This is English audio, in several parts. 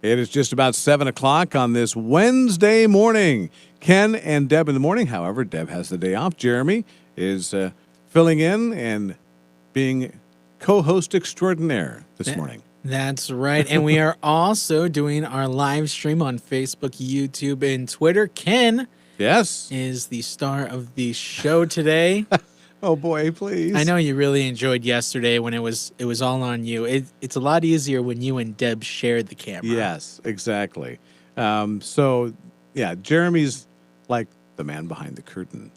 It is just about 7 o'clock on this Wednesday morning. Ken and Deb in the morning. However, Deb has the day off. Jeremy is filling in and being co-host extraordinaire this morning. That's right. And we are also doing our live stream on Facebook, YouTube, and Twitter. Ken Yes. is the star of the show today. Oh, boy, please. I know you really enjoyed yesterday when it was all on you. It's a lot easier when you and Deb shared the camera. Yes, exactly. So, yeah, Jeremy's like the man behind the curtain.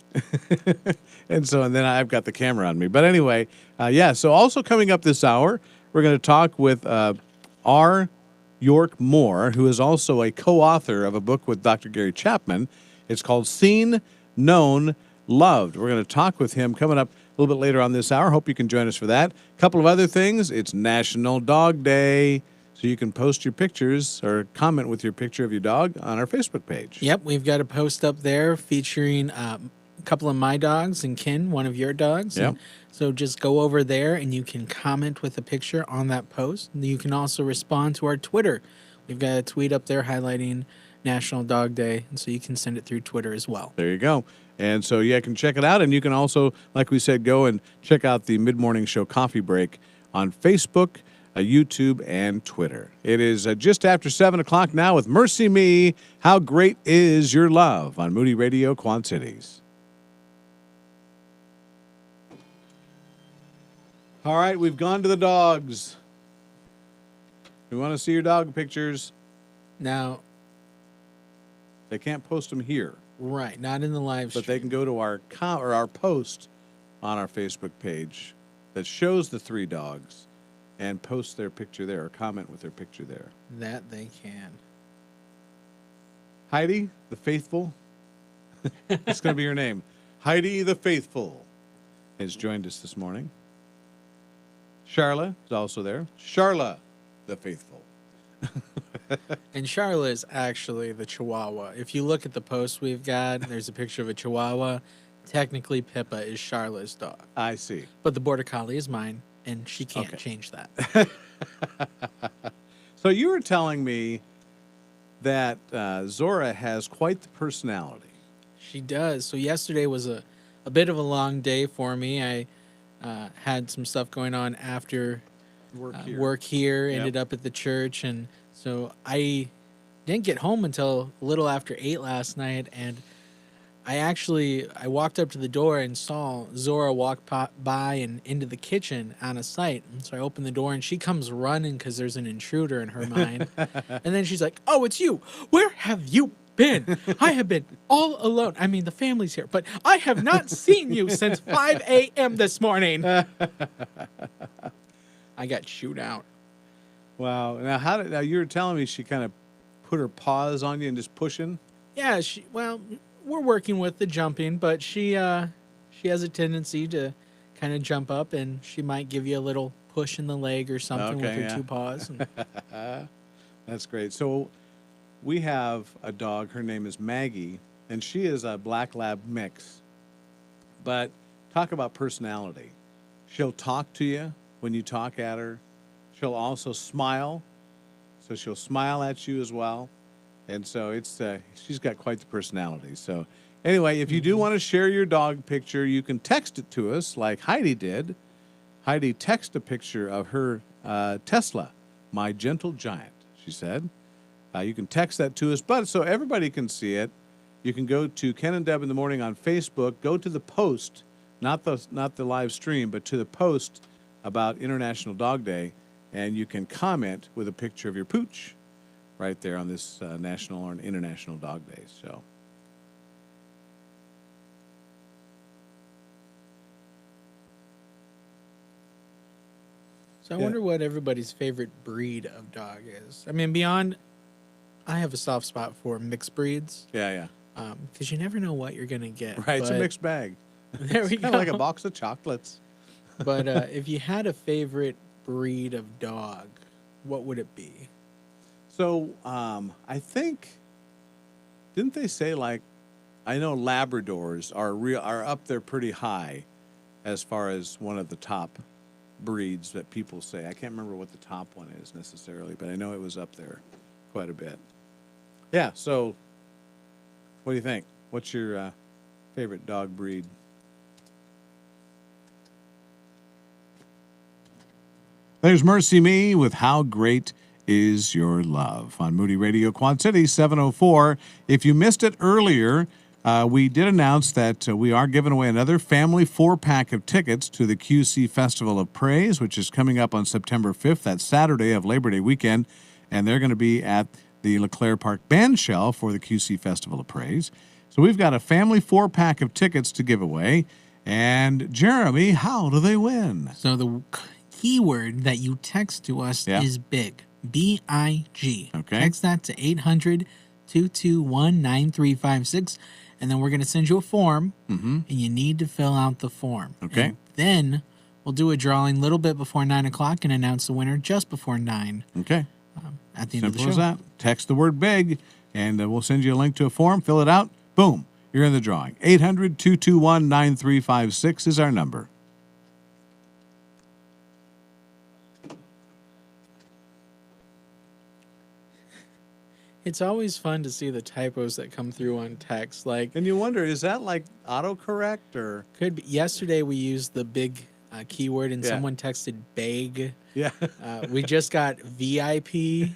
and then I've got the camera on me. But anyway, so also coming up this hour, we're going to talk with R. York Moore, who is also a co-author of a book with Dr. Gary Chapman. It's called Seen, Known, Loved. We're going to talk with him coming up a little bit later on this hour. Hope you can join us for that. A couple of other things. It's National Dog Day, so you can post your pictures or comment with your picture of your dog on our Facebook page. Yep, we've got a post up there featuring a couple of my dogs and Ken, one of your dogs. Yep. So just go over there and you can comment with a picture on that post. You can also respond to our Twitter. We've got a tweet up there highlighting National Dog Day, and so you can send it through Twitter as well. There you go. And so, you can check it out. And you can also, like we said, go and check out the Mid-Morning Show Coffee Break on Facebook, YouTube, and Twitter. It is just after 7 o'clock now with Mercy Me, How Great Is Your Love on Moody Radio, Quad Cities. All right, we've gone to the dogs. We want to see your dog pictures. Now, they can't post them here. Right, not in the live stream. But they can go to our post on our Facebook page that shows the three dogs and post their picture there or comment with their picture there. That they can. Heidi, the Faithful. That's going to be your name. Heidi, the Faithful, has joined us this morning. Charla is also there. Charla, the Faithful. And Charla is actually the Chihuahua. If you look at the post we've got, there's a picture of a Chihuahua. Technically, Pippa is Charla's dog. I see. But the Border Collie is mine, and she can't change that. So you were telling me that Zora has quite the personality. She does. So yesterday was a bit of a long day for me. I had some stuff going on after work here. Yep. Ended up at the church, and so I didn't get home until a little after 8 last night, and I walked up to the door and saw Zora walk by and into the kitchen on a sight. And so I opened the door, and she comes running because there's an intruder in her mind. And then she's like, "Oh, it's you. Where have you been? I have been all alone. I mean, the family's here, but I have not seen you since 5 a.m. this morning." I got chewed out. Wow. Now you were telling me she kind of put her paws on you and just pushing? Yeah, we're working with the jumping, but she has a tendency to kind of jump up, and she might give you a little push in the leg or something with her two paws. That's great. So we have a dog. Her name is Maggie, and she is a black lab mix. But talk about personality. She'll talk to you when you talk at her. She'll also smile. So she'll smile at you as well. And so she's got quite the personality. So anyway, if you do want to share your dog picture, you can text it to us like Heidi did. Heidi texted a picture of her Tesla, my gentle giant, she said. You can text that to us, but so everybody can see it. You can go to Ken and Deb in the Morning on Facebook, go to the post, not the live stream, but to the post about International Dog Day, and you can comment with a picture of your pooch right there on this National or International Dog Day. So I wonder what everybody's favorite breed of dog is. I mean, I have a soft spot for mixed breeds. Yeah. Because you never know what you're going to get. Right, it's a mixed bag. There we go. Kind of like a box of chocolates. But if you had a favorite breed of dog, what would it be? So I think, didn't they say I know Labradors are up there pretty high as far as one of the top breeds that people say. I can't remember what the top one is necessarily, but I know it was up there quite a bit. Yeah. So, what do you think? What's your favorite dog breed? There's Mercy Me with How Great Is Your Love on Moody Radio Quad City 704. If you missed it earlier, we did announce that we are giving away another family 4-pack of tickets to the QC Festival of Praise, which is coming up on September 5th, that Saturday of Labor Day weekend. And they're going to be at the LeClaire Park Bandshell for the QC Festival of Praise. So we've got a family 4-pack of tickets to give away. And Jeremy, how do they win? So the keyword that you text to us is big. B-I-G. Okay. Text that to 800-221-9356, and then we're going to send you a form, and you need to fill out the form. Okay. And then we'll do a drawing a little bit before 9 o'clock and announce the winner just before 9. Okay. At the end of the show. Simple as that. Text the word big, and we'll send you a link to a form. Fill it out. Boom. You're in the drawing. 800-221-9356 is our number. It's always fun to see the typos that come through on text. Like, And you wonder, is that like autocorrect or? could be, yesterday we used the big keyword, and Yeah. someone texted bag. Yeah. We just got VIP.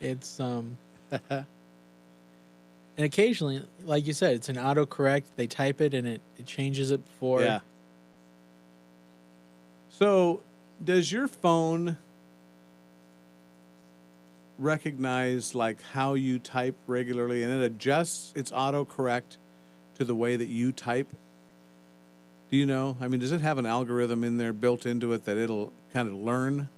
It's and occasionally, like you said, it's an autocorrect. They type it and it changes it before. Yeah. So, does your phone recognize like how you type regularly, and it adjusts its autocorrect to the way that you type? Do you know? I mean, does it have an algorithm in there built into it that it'll kind of learn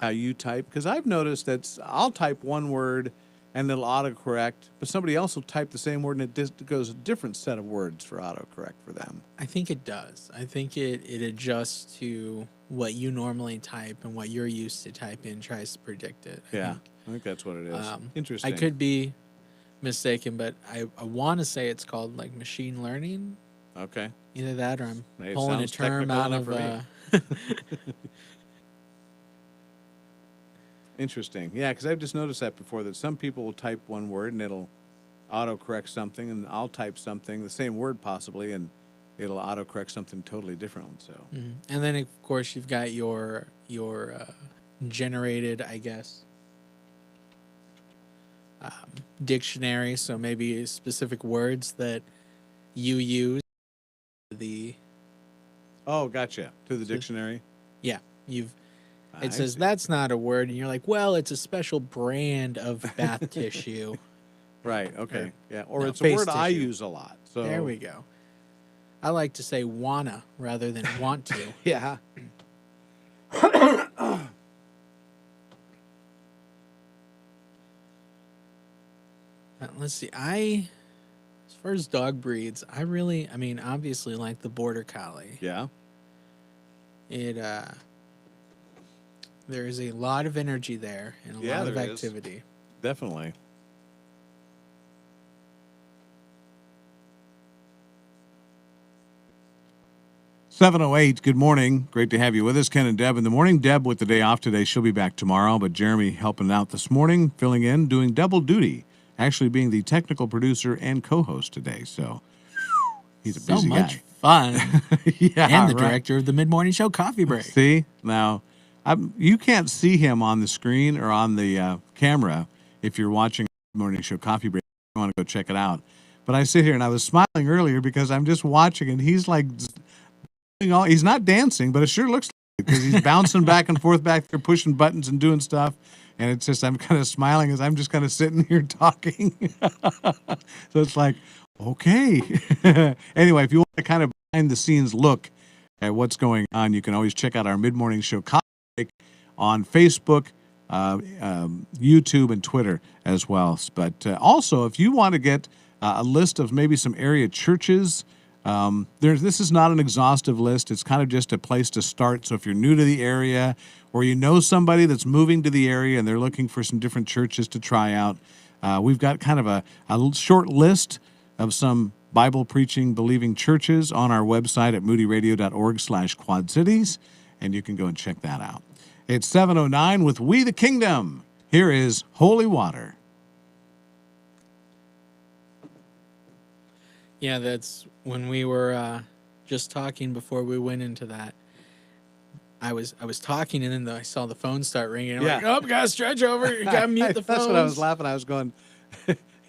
how you type? Because I've noticed that I'll type one word and it'll autocorrect, but somebody else will type the same word and it just goes a different set of words for autocorrect for them. I think it does. I think it adjusts to what you normally type and what you're used to type in, tries to predict it. I think that's what it is. Interesting. I could be mistaken, but I want to say it's called like machine learning. Okay. Either that or I'm It pulling a sounds term technical out enough of. for Interesting. Yeah, because I've just noticed that before, that some people will type one word and it'll autocorrect something, and I'll type something, the same word possibly, and it'll autocorrect something totally different. So. And then of course you've got your generated, I guess, dictionary. So maybe specific words that you use. Oh, gotcha. To the dictionary. Yeah, It I says see. that's not a word, and you're like, well, it's a special brand of bath tissue. Right. Okay. Yeah. Or no, it's a face word I tissue. use a lot. So There we go. I like to say wanna rather than want to. Yeah. Let's see. As far as dog breeds, I mean, obviously like the Border Collie. Yeah. There is a lot of energy there and a lot of there is. activity. Definitely. .708, good morning. Great to have you with us, Ken and Deb in the morning. Deb with the day off today. She'll be back tomorrow, but Jeremy helping out this morning, filling in, doing double duty, actually being the technical producer and co-host today. So he's a busy So much guy. fun. Yeah, And the right. director of the mid-morning show Coffee Break. See, now, you can't see him on the screen or on the camera if you're watching Morning Show Coffee Break. You want to go check it out. But I sit here and I was smiling earlier because I'm just watching and he's like, he's not dancing, but it sure looks like it because he's bouncing back and forth back there, pushing buttons and doing stuff. And it's just, I'm kind of smiling as I'm just kind of sitting here talking. So it's like, okay. Anyway, if you want to kind of behind the scenes look at what's going on, you can always check out our mid-morning show Coffee Break on Facebook, YouTube, and Twitter as well. But also, if you want to get a list of maybe some area churches, this is not an exhaustive list. It's kind of just a place to start. So if you're new to the area or you know somebody that's moving to the area and they're looking for some different churches to try out, we've got kind of a short list of some Bible preaching, believing churches on our website at moodyradio.org/quad cities, and you can go and check that out. It's 7:09 with We the Kingdom Here is Holy Water. Yeah, that's when we were just talking before we went into that. I was talking, and then I saw the phone start ringing. I'm Yeah. like, oh, gotta stretch over. You gotta mute the phone. That's what I was laughing. I was going,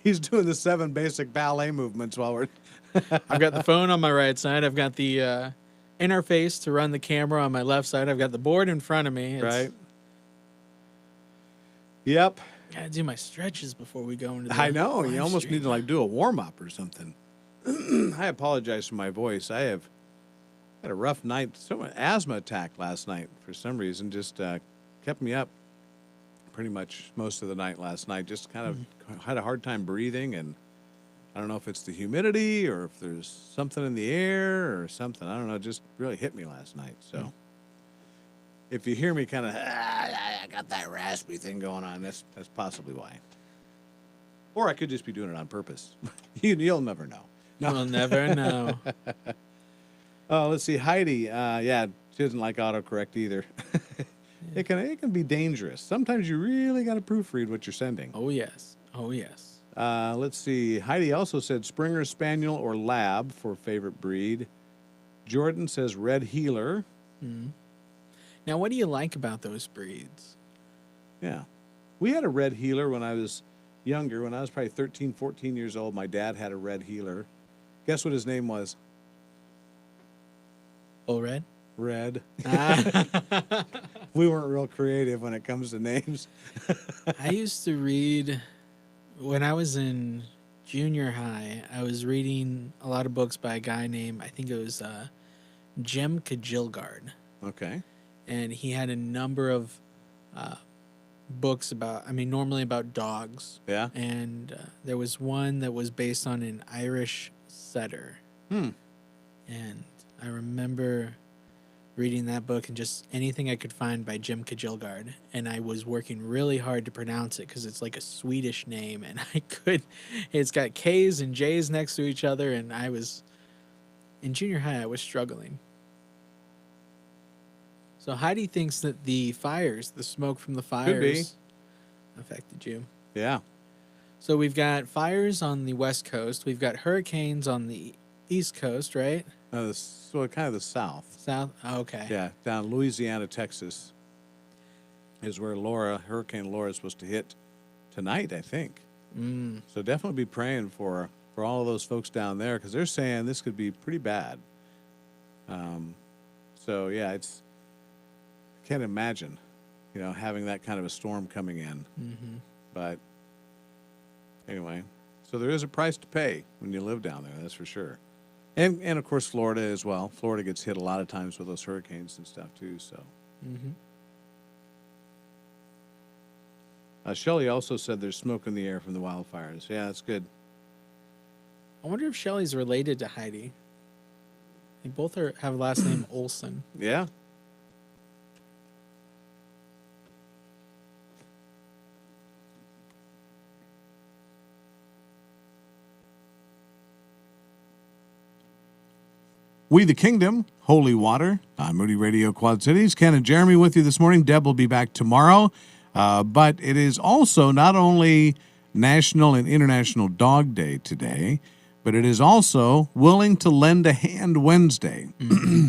he's doing the 7 basic ballet movements while we're. I've got the phone on my right side. I've got the interface to run the camera on my left side. I've got the board in front of me. Right. Yep. Gotta do my stretches before we go into the I know. You live almost stream. need to like do a warm up or something. I apologize for my voice. I have had a rough night. An asthma attack last night for some reason. Just kept me up pretty much most of the night last night. Just kind of had a hard time breathing, and I don't know if it's the humidity or if there's something in the air or something. I don't know. It just really hit me last night. So if you hear me kind of, I got that raspy thing going on, that's possibly why. Or I could just be doing it on purpose. You'll never know. No. We'll never know. Oh, let's see. Heidi, yeah, she doesn't like autocorrect either. It can be dangerous. Sometimes you really got to proofread what you're sending. Oh, yes. Oh, yes. Let's see. Heidi also said Springer Spaniel or Lab for favorite breed. Jordan says Red Heeler. Now, what do you like about those breeds? Yeah. We had a Red Heeler when I was younger. When I was probably 13, 14 years old, my dad had a Red Heeler. Guess what his name was? Oh, Red? Red. Ah. We weren't real creative when it comes to names. I used to read, when I was in junior high, I was reading a lot of books by a guy named, I think it was Jim Kajilgard. Okay. And he had a number of books normally about dogs. Yeah. And there was one that was based on an Irish setter. And I remember reading that book and just anything I could find by Jim Kajilgard. And I was working really hard to pronounce it because it's like a Swedish name. And it's got K's and J's next to each other. And in junior high, I was struggling. So Heidi thinks that the smoke from the fires affected you. Yeah. So we've got fires on the West Coast. We've got hurricanes on the East Coast, right? So kind of the south. South? Oh, okay. Yeah, down Louisiana, Texas is where Hurricane Laura is supposed to hit tonight, I think. So definitely be praying for all of those folks down there because they're saying this could be pretty bad. So, yeah, I can't imagine, having that kind of a storm coming in. But anyway, so there is a price to pay when you live down there, that's for sure. And of course, Florida as well. Florida gets hit a lot of times with those hurricanes and stuff, too. So, Shelley also said there's smoke in the air from the wildfires. Yeah, that's good. I wonder if Shelley's related to Heidi. They both have last name Olson. Yeah. We the Kingdom, Holy Water, on Moody Radio Quad Cities. Ken and Jeremy with you this morning. Deb will be back tomorrow. But it is also not only National and International Dog Day today, but it is also Willing to Lend a Hand Wednesday.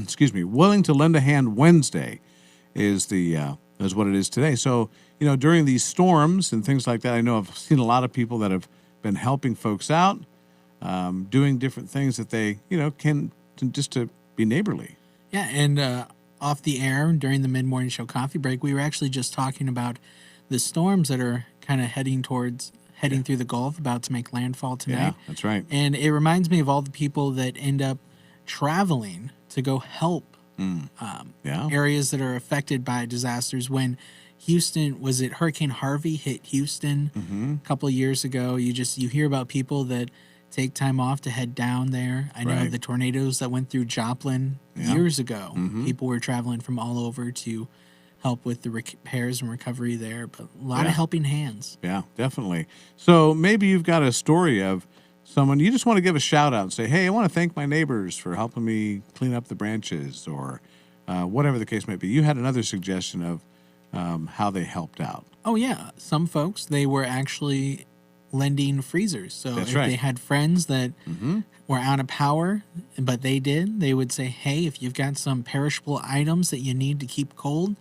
Excuse me. Willing to Lend a Hand Wednesday is what it is today. So, during these storms and things like that, I know I've seen a lot of people that have been helping folks out, doing different things that they, can just to be neighborly. Yeah, and off the air during the mid-morning show coffee break, we were actually just talking about the storms that are kind of heading through the Gulf, about to make landfall tonight. Yeah, that's right. And it reminds me of all the people that end up traveling to go help areas that are affected by disasters. When Hurricane Harvey hit Houston a couple of years ago, you hear about people that take time off to head down there. I know the tornadoes that went through Joplin years ago. People were traveling from all over to help with the repairs and recovery there, but a lot of helping hands. Yeah, definitely. So maybe you've got a story of someone you just want to give a shout out and say, hey, I want to thank my neighbors for helping me clean up the branches, or whatever the case might be. You had another suggestion of how they helped out. Oh yeah, some folks, they were actually lending freezers. So That's if right. they had friends that Mm-hmm. were out of power, but they would say, "Hey, if you've got some perishable items that you need to keep cold,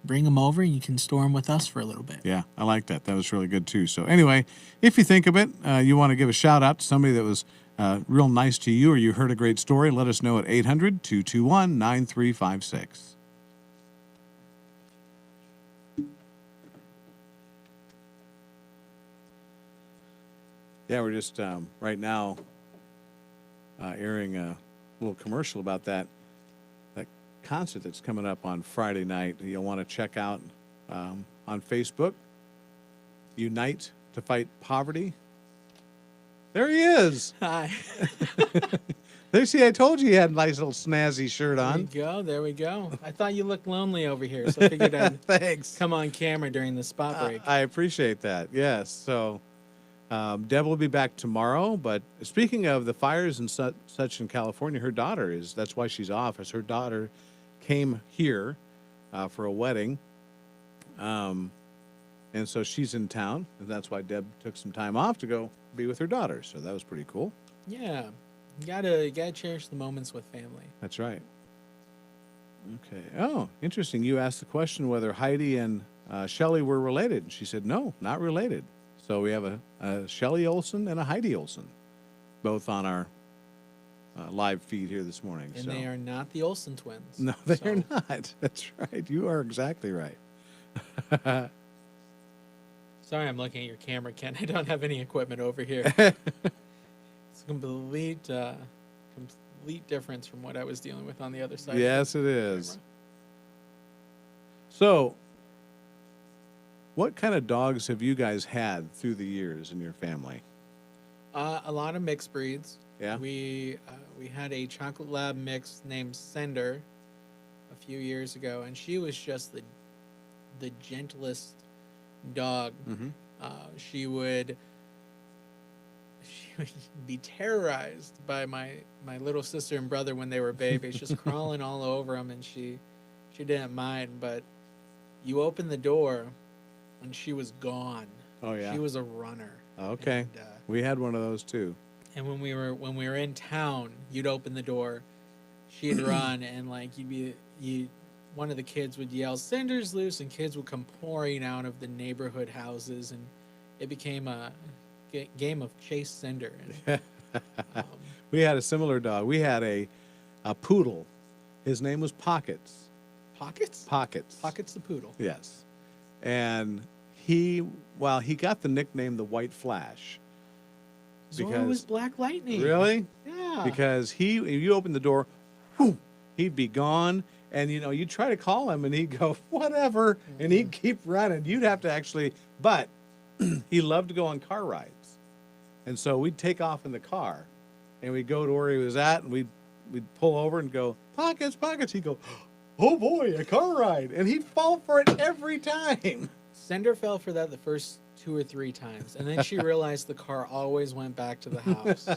bring them over and you can store them with us for a little bit." Yeah, I like that. That was really good too. So anyway, if you think of it, you want to give a shout out to somebody that was real nice to you, or you heard a great story, let us know at 800-221-9356. Yeah, we're just right now airing a little commercial about that concert that's coming up on Friday night. You'll want to check out on Facebook. Unite to Fight Poverty. There he is. Hi. There, see, I told you he had a nice little snazzy shirt There on. you go. There we go. I thought you looked lonely over here, so I figured I'd Thanks. come on camera during the spot break. I appreciate that. Yes. So Deb will be back tomorrow. But speaking of the fires and such in California, her daughter that's why she's off, as her daughter came here for a wedding. And so she's in town, and that's why Deb took some time off to go be with her daughter. So that was pretty cool. Yeah. You gotta cherish the moments with family. That's right. Okay. Oh, interesting. You asked the question whether Heidi and Shelley were related. She said, no, not related. So we have a Shelley Olson and a Heidi Olson, both on our live feed here this morning. And so. they are not the Olsen twins. No, they're not. That's right. You are exactly right. Sorry, I'm looking at your camera, Ken. I don't have any equipment over here. It's a complete difference from what I was dealing with on the other side. Yes, of it the is. camera. So, what kind of dogs have you guys had through the years in your family? A lot of mixed breeds. Yeah. We had a chocolate lab mix named Sender a few years ago, and she was just the gentlest dog. Mm-hmm. She would be terrorized by my little sister and brother when they were babies, just crawling all over them, and she didn't mind. But you open the door, and she was gone. Oh yeah. She was a runner. Okay. And, We had one of those too. and when we were in town, you'd open the door, she'd run, and like one of the kids would yell, "Sender's loose," and kids would come pouring out of the neighborhood houses, and it became a game of chase Sender. And, We had a similar dog. We had a poodle. His name was Pockets. Pockets? Pockets. Pockets the poodle. Yes. And he got the nickname the White Flash. Zora was Black Lightning. Really? Yeah. Because you open the door, whew, he'd be gone. And, you'd try to call him, and he'd go, whatever, and he'd keep running. You'd have to actually, but he loved to go on car rides. And so we'd take off in the car, and we'd go to where he was at, and we'd pull over and go, Pockets, Pockets. He'd go, oh, boy, a car ride. And he'd fall for it every time. Sender fell for that the first 2 or 3 times, and then she realized the car always went back to the house.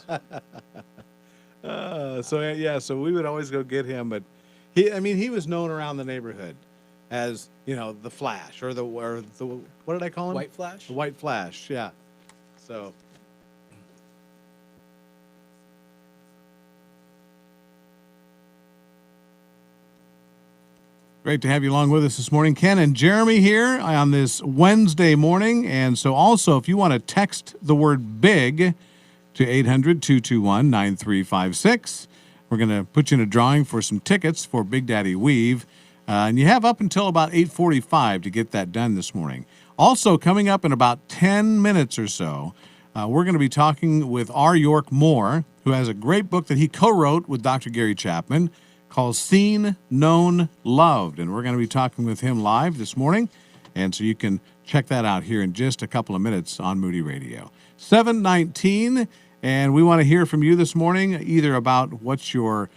So we would always go get him, but he was known around the neighborhood as, the Flash or the what did I call him? White Flash? The White Flash, yeah. So great to have you along with us this morning. Ken and Jeremy here on this Wednesday morning. And so also, if you want to text the word BIG to 800-221-9356, we're going to put you in a drawing for some tickets for Big Daddy Weave. And you have up until about 8:45 to get that done this morning. Also, coming up in about 10 minutes or so, we're going to be talking with R. York Moore, who has a great book that he co-wrote with Dr. Gary Chapman called Seen, Known, Loved. And we're going to be talking with him live this morning. And so you can check that out here in just a couple of minutes on Moody Radio. 7:19, and we want to hear from you this morning, either about what's your,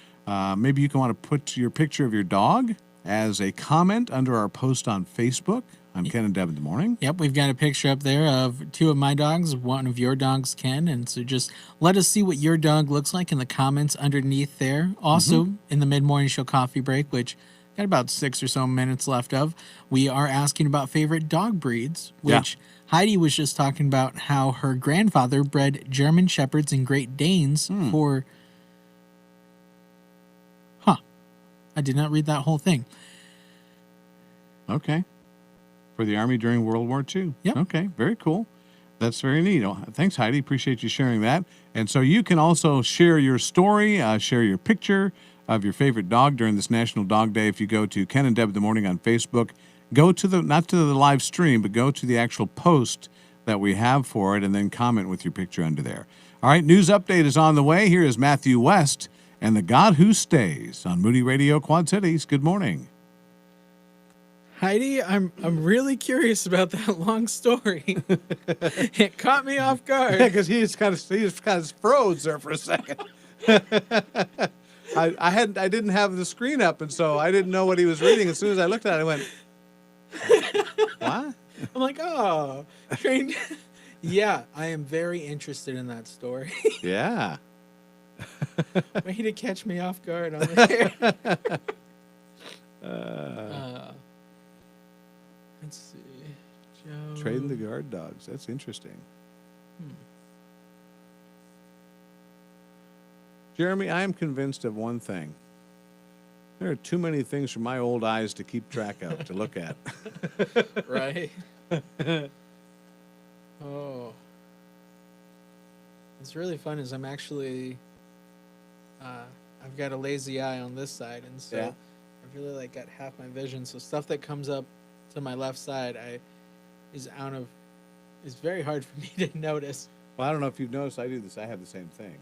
maybe you can want to put your picture of your dog as a comment under our post on Facebook. I'm Ken and Deb in the morning. Yep, we've got a picture up there of 2 of my dogs, 1 of your dogs, Ken. And so just let us see what your dog looks like in the comments underneath there. Also, in the mid-morning show coffee break, which got about 6 or so minutes left of. We are asking about favorite dog breeds, which Heidi was just talking about how her grandfather bred German Shepherds and Great Danes for... I did not read that whole thing. Okay. For the Army during World War II. Yep. Okay, very cool. That's very neat. Oh, thanks, Heidi. Appreciate you sharing that. And so you can also share your story, share your picture of your favorite dog during this National Dog Day. If you go to Ken and Deb in the Morning on Facebook, go to the, not to the live stream, but go to the actual post that we have for it and then comment with your picture under there. All right, news update is on the way. Here is Matthew West and the God Who Stays on Moody Radio Quad Cities. Good morning. Heidi, I'm really curious about that long story. It caught me off guard. Because he just kind of froze there for a second. I didn't have the screen up, and so I didn't know what he was reading. As soon as I looked at it, I went, "What?" I'm like, oh, trained. Yeah, I am very interested in that story. Yeah. Way to catch me off guard on there. Let's see. Joe. Trading the guard dogs. That's interesting. Jeremy, I am convinced of one thing. There are too many things for my old eyes to keep track of, to look at. Right? Oh. What's really fun is I'm actually, I've got a lazy eye on this side, and so I've really like got half my vision. So stuff that comes up to my left side, is very hard for me to notice. Well, I don't know if you've noticed, I do this. I have the same thing.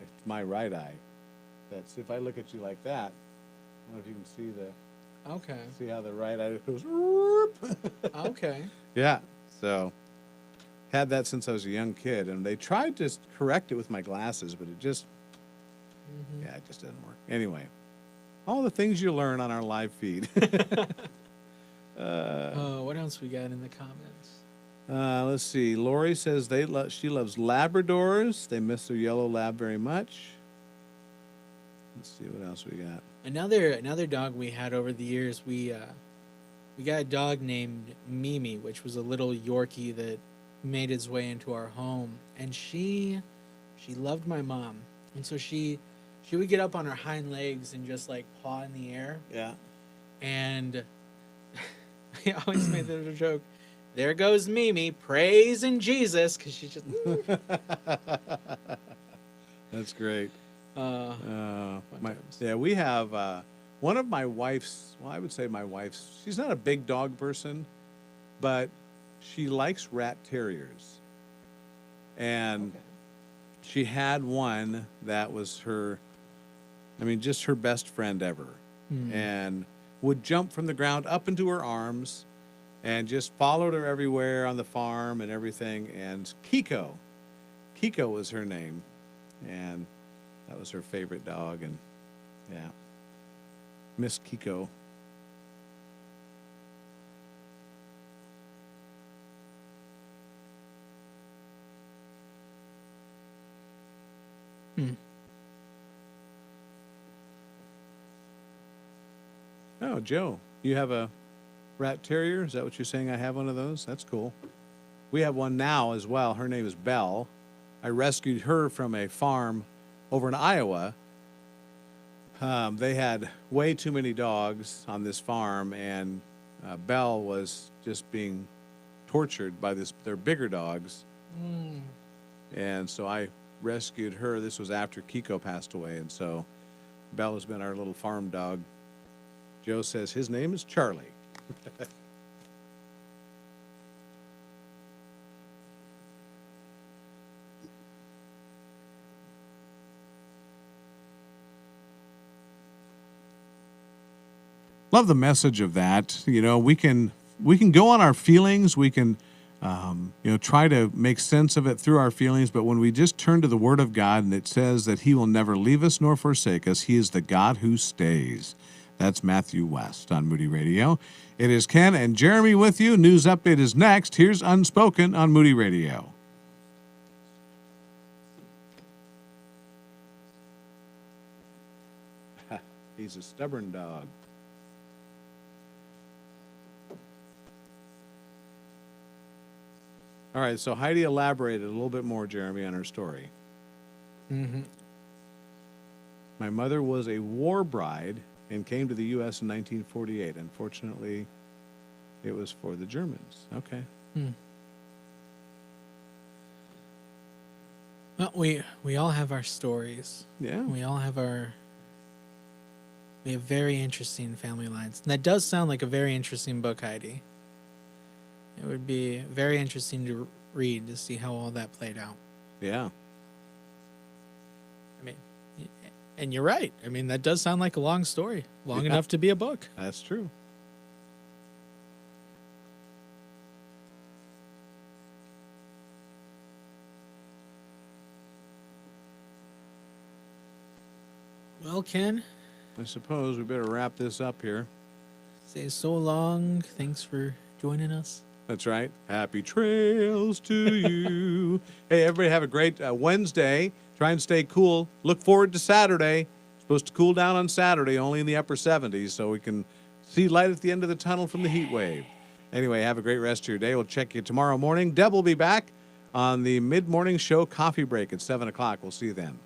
It's my right eye. That's if I look at you like that. I don't know if you can see the. Okay. See how the right eye goes. Whoop. Okay. Yeah. So, had that since I was a young kid, and they tried to correct it with my glasses, but it just, it just doesn't work. Anyway, all the things you learn on our live feed. What else we got in the comments? Let's see. Lori says she loves Labradors. They miss their yellow lab very much. Let's see what else we got. Another dog we had over the years. We got a dog named Mimi, which was a little Yorkie that made its way into our home, and she loved my mom, and so she would get up on her hind legs and just like paw in the air. Yeah. And I always made the joke, there goes Mimi praising Jesus, because she just That's great. times. We have one of my wife's, well, I would say my wife's, she's not a big dog person, but she likes rat terriers. And she had one that was just her best friend ever. And would jump from the ground up into her arms and just followed her everywhere on the farm and everything. And Kiko was her name. And that was her favorite dog. And yeah, Miss Kiko. Oh, Joe, you have a rat terrier? Is that what you're saying? I have one of those? That's cool. We have one now as well. Her name is Belle. I rescued her from a farm over in Iowa. They had way too many dogs on this farm, and Belle was just being tortured by their bigger dogs. And so I rescued her. This was after Kiko passed away, and so Belle has been our little farm dog. Joe says his name is Charlie. Love the message of that. You know, we can go on our feelings. We can, try to make sense of it through our feelings. But when we just turn to the Word of God, and it says that He will never leave us nor forsake us, He is the God who stays. That's Matthew West on Moody Radio. It is Ken and Jeremy with you. News update is next. Here's Unspoken on Moody Radio. He's a stubborn dog. All right, so Heidi elaborated a little bit more, Jeremy, on her story. Mm-hmm. My mother was a war bride and came to the U.S. in 1948. Unfortunately, it was for the Germans. Okay. Hmm. Well, we all have our stories. Yeah. We all have we have very interesting family lines. And that does sound like a very interesting book, Heidi. It would be very interesting to read to see how all that played out. Yeah. I mean, and you're right. I mean, that does sound like a long story, long Yeah. enough to be a book. That's true. Well, Ken, I suppose we better wrap this up here. say so long. Thanks for joining us. That's right. Happy trails to you. Hey, everybody have a great Wednesday. Try and stay cool. Look forward to Saturday. Supposed to cool down on Saturday, only in the upper 70s, so we can see light at the end of the tunnel from the heat wave. Anyway, have a great rest of your day. We'll check you tomorrow morning. Deb will be back on the mid-morning show coffee break at 7 o'clock. We'll see you then.